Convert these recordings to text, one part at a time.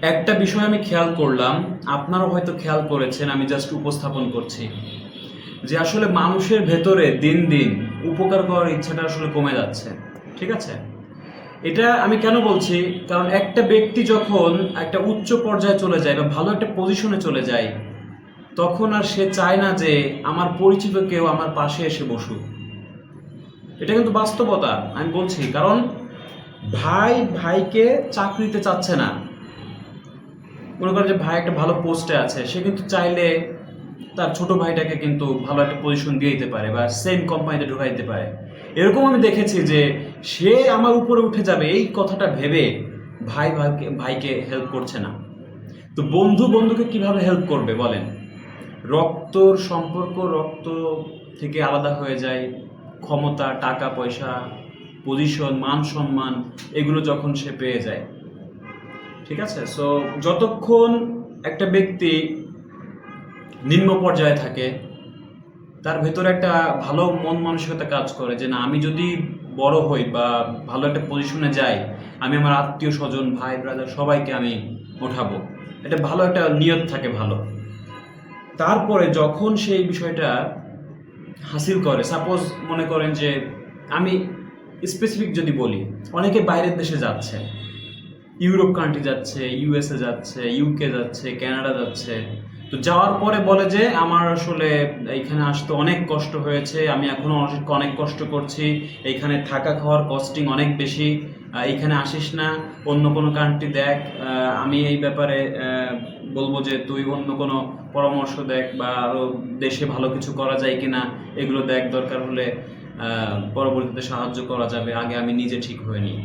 একটা বিষয় আমি খেয়াল করলাম, আপনারাও হয়তো খেয়াল করেছেন, আমি জাস্ট উপস্থাপন করছি যে আসলে মানুষের ভেতরে দিন দিন উপকার করার ইচ্ছাটা আসলে কমে যাচ্ছে। ঠিক আছে, এটা আমি কেন বলছি, কারণ একটা ব্যক্তি যখন একটা উচ্চ পর্যায়ে চলে যায় বা ভালো একটা পজিশনে চলে যায়, তখন আর সে চায় না যে আমার পরিচিত কেউ আমার পাশে এসে বসুক। এটা কিন্তু বাস্তবতা, আমি বলছি। কারণ ভাই ভাইকে চাকরিতে চাচ্ছে না। মনে করেন যে ভাই একটা ভালো পোস্টে আছে, সে কিন্তু চাইলে তার ছোট ভাইটাকে কিন্তু ভালো একটা পজিশন দিয়ে দিতে পারে বা সেম কোম্পানিতে ঢুকাই দিতে পারে। এরকম আমি দেখেছি যে সে আমার উপরে উঠে যাবে এই কথাটা ভেবে ভাই ভাইকে ভাইকে হেল্প করছে না। তো বন্ধু বন্ধুকে কিভাবে হেল্প করবে বলেন? রক্তর সম্পর্ক রক্ত থেকে আলাদা হয়ে যায়। ক্ষমতা, টাকা পয়সা, পজিশন, মান সম্মান, এগুলো যখন সে পেয়ে যায়। ঠিক আছে, সো যতক্ষণ একটা ব্যক্তি নিম্ন পর্যায়ে থাকে, তার ভেতরে একটা ভালো মন মানসিকতা কাজ করে যে না, আমি যদি বড় হই বা ভালো একটা পজিশনে যাই, আমি আমার আত্মীয় স্বজন, ভাই ব্রাদার সবাইকে আমি ওঠাবো। এটা ভালো একটা নিয়ত থাকে ভালো। তারপরে যখন সেই বিষয়টা হাসিল করে, সাপোজ মনে করেন যে আমি স্পেসিফিক যদি বলি, অনেকে বাইরের দেশে যাচ্ছে, ইউরোপ কান্ট্রি যাচ্ছে, ইউএসএ যাচ্ছে, ইউকে যাচ্ছে, কানাডা যাচ্ছে। তো যাওয়ার পরে বলে যে আমার আসলে এইখানে আসতে অনেক কষ্ট হয়েছে, আমি এখনো অনেক অনেক কষ্ট করছি, এইখানে থাকা খাওয়ার কস্টিং অনেক বেশি, এইখানে আসিস না, অন্য কোনো কান্ট্রি দেখ। আমি এই ব্যাপারে বলবো যে তুই অন্য কোনো পরামর্শ দেখ বা আরও দেশে ভালো কিছু করা যায় কিনা এগুলো দেখ, দরকার হলে পরবর্তীতে সাহায্য করা যাবে, আগে আমি নিজে ঠিক হয়ে নিই।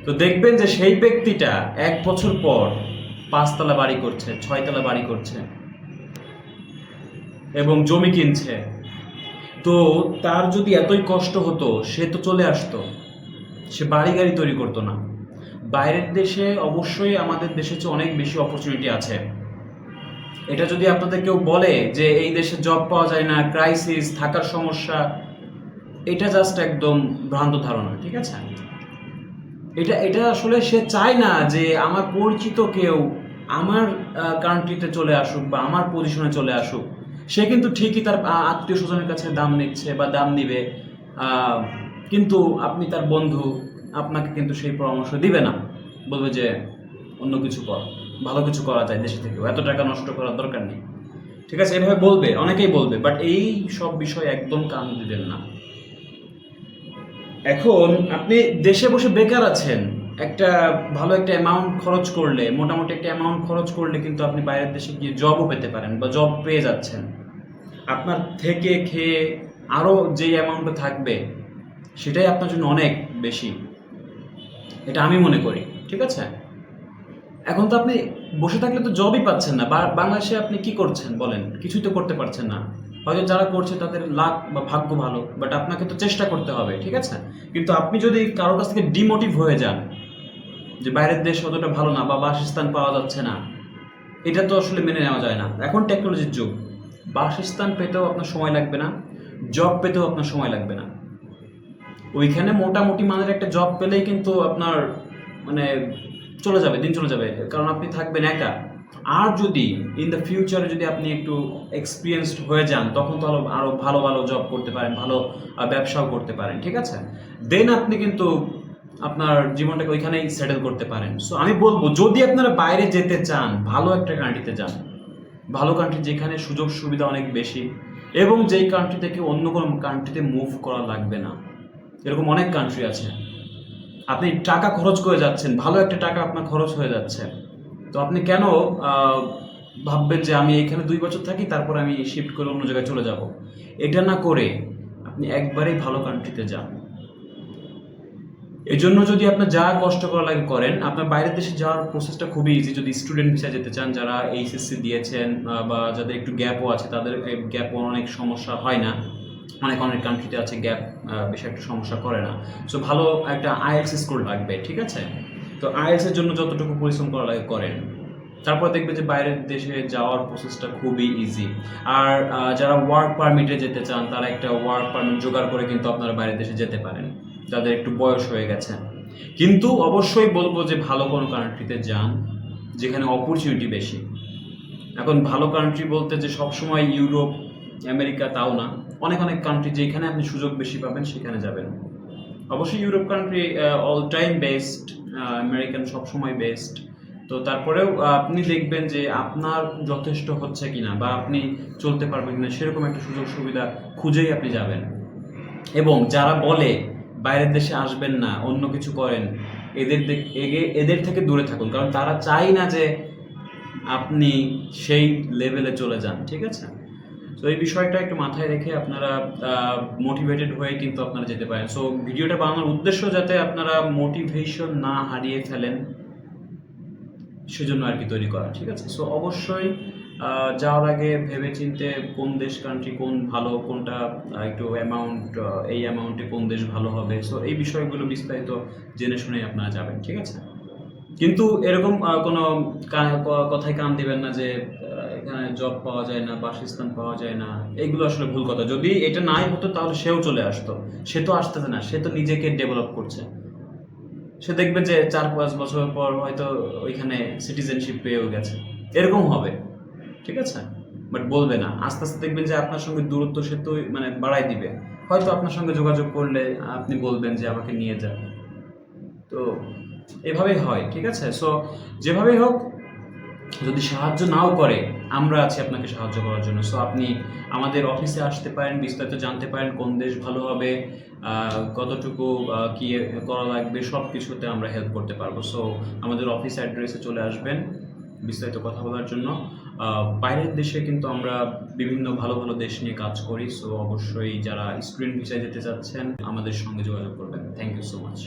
তো দেখবেন যে সেই ব্যক্তিটা 1 বছর পর 5 তলা বাড়ি করছে, 6 তলা বাড়ি করছে এবং জমি কিনছে। তো তার যদি এতই কষ্ট হতো, সে তো চলে আসতো, সে বাড়ি গাড়ি তৈরি করতো না। বাইরের দেশে অবশ্যই আমাদের দেশে চেয়ে অনেক বেশি অপরচুনিটি আছে। এটা যদি আপনাদের কেউ বলে যে এই দেশে জব পাওয়া যায় না, ক্রাইসিস, থাকার সমস্যা, এটা জাস্ট একদম ভ্রান্ত ধারণা। ঠিক আছে, এটা এটা আসলে সে চায় না যে আমার পরিচিত কেউ আমার কান্ট্রিতে চলে আসুক বা আমার পজিশনে চলে আসুক। সে কিন্তু ঠিকই তার আত্মীয় স্বজনের কাছে দাম নিচ্ছে বা দাম নিবে, আহ, কিন্তু আপনি তার বন্ধু, আপনাকে কিন্তু সেই পরামর্শ দিবে না। বলবে যে অন্য কিছু কর, ভালো কিছু করা যায় দেশে থেকেও, এত টাকা নষ্ট করার দরকার নেই। ঠিক আছে, এভাবে বলবে, অনেকেই বলবে, বাট এই সব বিষয় একদম কান দিবেন না। এখন আপনি দেশে বসে বেকার আছেন, একটা ভালো একটা অ্যামাউন্ট খরচ করলে, মোটামুটি একটা অ্যামাউন্ট খরচ করলে কিন্তু আপনি বাইরের দেশে গিয়ে জবও পেতে পারেন বা জব পেয়ে যাচ্ছেন। আপনার থেকে খেয়ে আরও যে অ্যামাউন্টটা থাকবে, সেটাই আপনার জন্য অনেক বেশি, এটা আমি মনে করি। ঠিক আছে, এখন তো আপনি বসে থাকলে তো জবই পাচ্ছেন না। বাংলাদেশে আপনি কি করছেন বলেন? কিছুই তো করতে পারছেন না। হয়তো যারা করছে তাদের লাক বা ভাগ্য ভালো, বাট আপনাকে তো চেষ্টা করতে হবে। ঠিক আছে, কিন্তু আপনি যদি কারোর কাছ থেকে ডিমোটিভ হয়ে যান যে বাইরের দেশ অতটা ভালো না বা বাসস্থান পাওয়া যাচ্ছে না, এটা তো আসলে মেনে নেওয়া যায় না। এখন টেকনোলজির যুগ, বাসস্থান পেতেও আপনার সময় লাগবে না, জব পেতেও আপনার সময় লাগবে না। ওইখানে মোটামুটি মানের একটা জব পেলেই কিন্তু আপনার মানে চলে যাবে, দিন চলে যাবে, কারণ আপনি থাকবেন একা। আর যদি ইন দ্য ফিউচারে যদি আপনি একটু এক্সপিরিয়েন্সড হয়ে যান, তখন তো আরো ভালো ভালো জব করতে পারেন, ভালো ব্যবসাও করতে পারেন। ঠিক আছে, দেন আপনি কিন্তু আপনার জীবনটাকে ওইখানেই সেটেল করতে পারেন। সো আমি বলবো, যদি আপনারা বাইরে যেতে চান, ভালো একটা কান্ট্রিতে যান, ভালো কান্ট্রি যেখানে সুযোগ সুবিধা অনেক বেশি এবং যেই কান্ট্রি থেকে অন্য কোনো কান্ট্রিতে মুভ করা লাগবে না। এরকম অনেক কান্ট্রি আছে। আপনি টাকা খরচ করে যাচ্ছেন, ভালো একটা টাকা আপনার খরচ হয়ে যাচ্ছে, তো আপনি কেন আহ, ভাববেন যে আমি এখানে 2 বছর থাকি, তারপর আমি শিফট করে অন্য জায়গায় চলে যাব? এটা না করে আপনি একবারেই ভালো কান্ট্রিতে যান। এই জন্য যদি আপনার যা কষ্ট করা লাগে করেন। আপনার বাইরের দেশে যাওয়ার প্রসেসটা খুবই ইজি, যদি স্টুডেন্ট ভিসা যেতে চান, যারা এইচএসসি দিয়েছেন বা যাদের একটু গ্যাপও আছে, তাদের গ্যাপও অনেক সমস্যা হয় না। অনেক অনেক কান্ট্রিতে আছে গ্যাপ, বেশি একটা সমস্যা করে না। সো ভালো একটা আইএলটিএস স্কোর লাগবে। ঠিক আছে, তো আইএলটিএস এর জন্য যতটুকু পরিশ্রম করা লাগে করেন, তারপর দেখবে যে বাইরের দেশে যাওয়ার প্রসেসটা খুবই ইজি। আর যারা ওয়ার্ক পারমিটে যেতে চান, তারা একটা ওয়ার্ক পারমিট জোগাড় করে কিন্তু আপনারা বাইরের দেশে যেতে পারেন, যাদের একটু বয়স হয়ে গেছে। কিন্তু অবশ্যই বলবো যে ভালো কোনো কান্ট্রিতে যান, যেখানে অপরচুনিটি বেশি। এখন ভালো কান্ট্রি বলতে যে সবসময় ইউরোপ, আমেরিকা তাও না, অনেক অনেক কান্ট্রি যেখানে আপনি সুযোগ বেশি পাবেন সেখানে যাবেন। অবশ্যই Europe country all time best, American সবসময় বেস্ট। তো তারপরেও আপনি দেখবেন যে আপনার যথেষ্ট হচ্ছে কিনা বা আপনি চলতে পারবেন কিনা সেরকম একটা সুযোগ সুবিধা খুঁজেই আপনি যাবেন। এবং যারা বলে বাইরের দেশে আসবেন না, অন্য কিছু করেন, এদের থেকে দূরে থাকুন, কারণ তারা চায় না যে আপনি সেই লেভেলে চলে যান, ঠিক আছে? তো এই বিষয়টা একটু মাথায় রেখে আপনারা মোটিভেটেড হয়ে কিন্তু আপনারা যেতে পারেন। সো ভিডিওটা বানানোর উদ্দেশ্য যাতে আপনারা মোটিভেশন না হারিয়ে ফেলেন সেজন্য আর কি তৈরি করা, ঠিক আছে? সো অবশ্যই যাওয়ার আগে ভেবেচিন্তে কোন দেশ কান্ট্রি কোন ভালো, কোনটা একটু অ্যামাউন্ট, এই অ্যামাউন্টে কোন দেশ ভালো হবে, সো এই বিষয়গুলো বিস্তারিত জেনে শুনেই আপনারা যাবেন, ঠিক আছে? কিন্তু এরকম কোনো কথায় কান দিবেন না যে এখানে জব পাওয়া যায় না, বাসস্থান পাওয়া যায় না, এইগুলো আসলে ভুল কথা। যদি এটা নাই হতো তাহলে সেও চলে আসতো। সে তো আসতেছে না, সে তো নিজেকে ডেভেলপ করছে। সে দেখবে যে 4-5 বছর পর হয়তো ওইখানে সিটিজেনশিপ পেয়েও গেছে, এরকম হবে, ঠিক আছে? বাট বলবে না, আস্তে আস্তে দেখবেন যে আপনার সঙ্গে দূরত্ব সে তো মানে বাড়াই দিবে। হয়তো আপনার সঙ্গে যোগাযোগ করলে আপনি বলবেন যে আমাকে নিয়ে যান। তো এভাবেই হয়, ঠিক আছে? সো যেভাবেই হোক, যদি সাহায্য নাও করে আমরা আছি আপনাকে সাহায্য করার জন্য। সো আপনি আমাদের অফিসে আসতে পারেন, বিস্তারিত জানতে পারেন কোন দেশ ভালো হবে, কতটুকু কি করা লাগবে, সব কিছুতে আমরা হেল্প করতে পারবো। সো আমাদের অফিস অ্যাড্রেসে চলে আসবেন বিস্তারিত কথা বলার জন্য। বাইরের দেশে কিন্তু আমরা বিভিন্ন ভালো ভালো দেশ নিয়ে কাজ করি। সো অবশ্যই যারা স্টুডেন্ট ভিসায় যেতে চাচ্ছেন আমাদের সঙ্গে যোগাযোগ করবেন। Thank you so much.